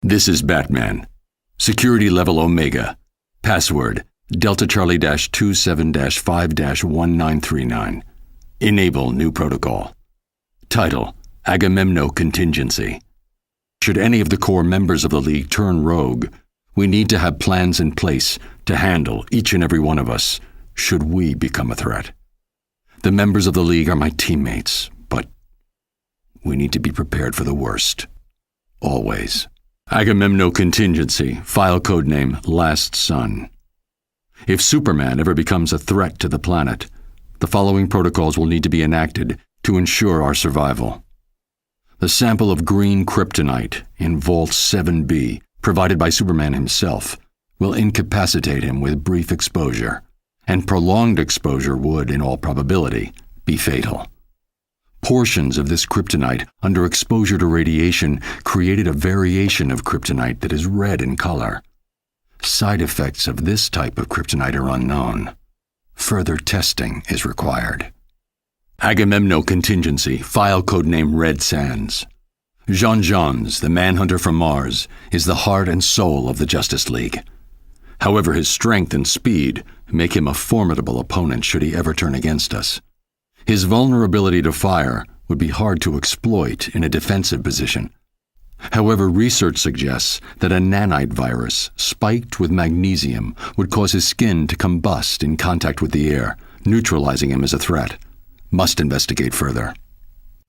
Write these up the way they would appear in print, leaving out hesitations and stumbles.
This is Batman. Security level Omega. Password Delta Charlie-27-5-1939. Enable new protocol. Title: Agamemno Contingency. Should any of the core members of the League turn rogue, we need to have plans in place to handle each and every one of us should we become a threat. The members of the League are my teammates, but we need to be prepared for the worst. Always. Agamemno Contingency, file codename Last Son. If Superman ever becomes a threat to the planet, the following protocols will need to be enacted to ensure our survival. The sample of green kryptonite in Vault 7B, provided by Superman himself, will incapacitate him with brief exposure, and prolonged exposure would, in all probability, be fatal. Portions of this kryptonite under exposure to radiation created a variation of kryptonite that is red in color. Side effects of this type of kryptonite are unknown. Further testing is required. Agamemno Contingency, file codename Red Sands. Jean Johns, the manhunter from Mars, is the heart and soul of the Justice League. However, his strength and speed make him a formidable opponent should he ever turn against us. His vulnerability to fire would be hard to exploit in a defensive position. However, research suggests that a nanite virus spiked with magnesium would cause his skin to combust in contact with the air, neutralizing him as a threat. Must investigate further.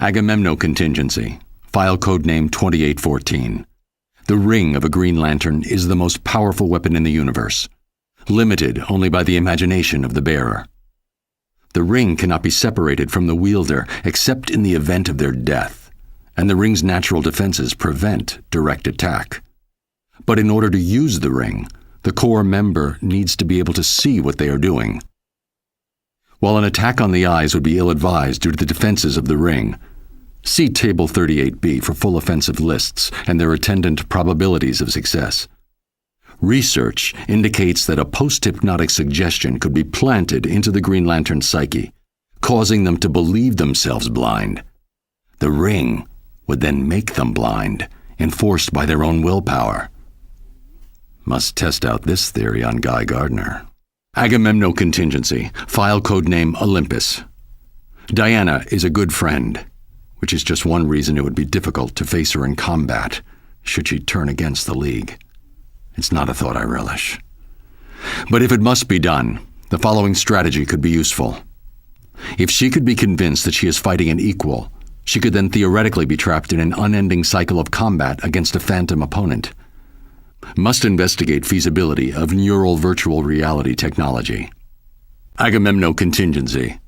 Agamemno Contingency, file codename 2814. The ring of a Green Lantern is the most powerful weapon in the universe, limited only by the imagination of the bearer. The ring cannot be separated from the wielder except in the event of their death, and the ring's natural defenses prevent direct attack. But in order to use the ring, the core member needs to be able to see what they are doing. While an attack on the eyes would be ill-advised due to the defenses of the ring, see Table 38B for full offensive lists and their attendant probabilities of success. Research indicates that a post-hypnotic suggestion could be planted into the Green Lantern's psyche, causing them to believe themselves blind. The ring would then make them blind, enforced by their own willpower. Must test out this theory on Guy Gardner. Agamemno Contingency, file codename Olympus. Diana is a good friend, which is just one reason it would be difficult to face her in combat should she turn against the League. It's not a thought I relish. But if it must be done, the following strategy could be useful. If she could be convinced that she is fighting an equal, she could then theoretically be trapped in an unending cycle of combat against a phantom opponent. Must investigate feasibility of neural virtual reality technology. Agamemno Contingency,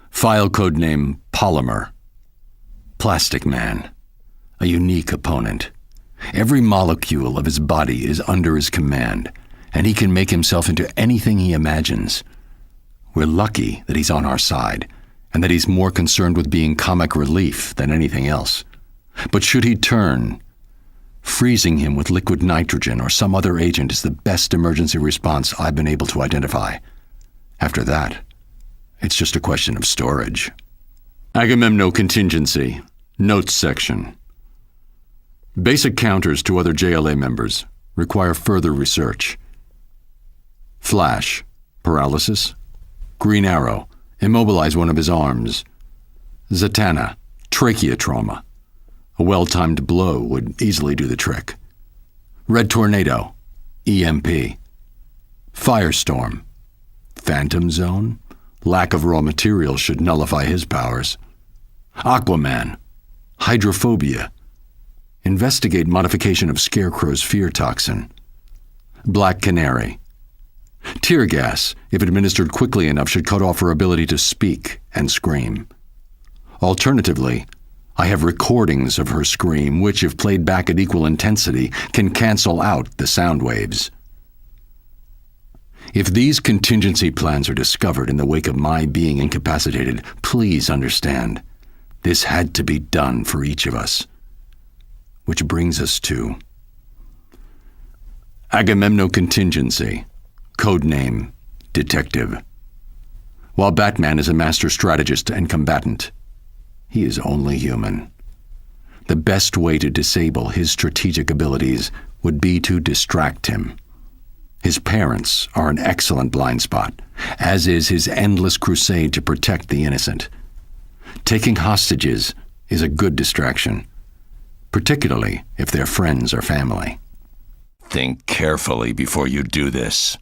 file codename Polymer. Plastic Man, a unique opponent. Every molecule of his body is under his command, and he can make himself into anything he imagines. We're lucky that he's on our side, and that he's more concerned with being comic relief than anything else. But should he turn, freezing him with liquid nitrogen or some other agent is the best emergency response I've been able to identify. After that, it's just a question of storage. Agamemno Contingency, Notes section. Basic counters to other JLA members require further research. Flash, paralysis. Green Arrow, immobilize one of his arms. Zatanna, trachea trauma. A well-timed blow would easily do the trick. Red Tornado, EMP. Firestorm, Phantom Zone. Lack of raw materials should nullify his powers. Aquaman, hydrophobia. Investigate modification of Scarecrow's fear toxin. Black Canary. Tear gas, if administered quickly enough, should cut off her ability to speak and scream. Alternatively, I have recordings of her scream which, if played back at equal intensity, can cancel out the sound waves. If these contingency plans are discovered in the wake of my being incapacitated, please understand, this had to be done for each of us. Which brings us to Agamemno Contingency, codename Detective. While Batman is a master strategist and combatant, he is only human. The best way to disable his strategic abilities would be to distract him. His parents are an excellent blind spot, as is his endless crusade to protect the innocent. Taking hostages is a good distraction, particularly if they're friends or family. Think carefully before you do this.